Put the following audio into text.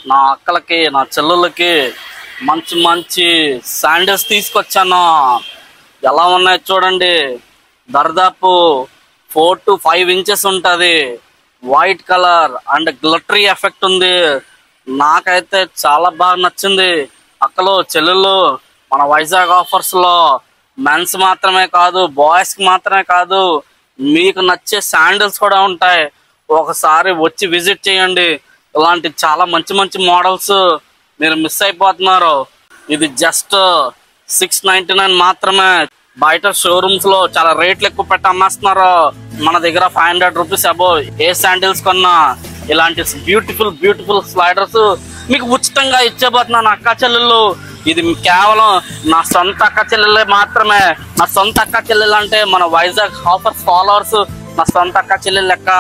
నా అక్కలకి నా చెల్లెళ్ళకి మంచి మంచి శాండిల్స్ తీసుకొచ్చాను. ఎలా ఉన్నాయి చూడండి. దాదాపు 4 to 5 inches ఉంటుంది. White colour and glittery effect ఉంది. నాకైతే చాలా బాగా నచ్చింది. అక్కలు చెల్లెళ్ళు మన వైజాగ్ ఆఫర్స్ లో మెన్స్ మాత్రమే కాదు, బాయ్స్ కి మాత్రమే కాదు, మీకు నచ్చే శాండిల్స్ కూడా ఉంటాయి. ఒకసారి వచ్చి విజిట్ చేయండి. ఇలాంటి చాలా మంచి మంచి మోడల్స్ మీరు మిస్ అయిపోతున్నారు. ఇది జస్ట్ 699 మాత్రమే. బయట షోరూమ్స్ లో చాలా రేట్లు ఎక్కువ పెట్టి అమ్మేస్తున్నారు. మన దగ్గర 500 రూపీస్ అబోవ్ ఏ శాండిల్స్ కొన్నా ఇలాంటి బ్యూటిఫుల్ స్లైడర్స్ మీకు ఉచితంగా ఇచ్చేపోతున్నాను అక్క చెల్లెళ్ళు. ఇది కేవలం నా సొంత అక్క చెల్లెళ్ళే మాత్రమే. నా సొంత అక్క చెల్లెళ్ళు అంటే మన వైజాగ్ ఆఫర్స్ ఫాలోవర్స్ నా సొంత అక్క చెల్లెళ్ళు లెక్క.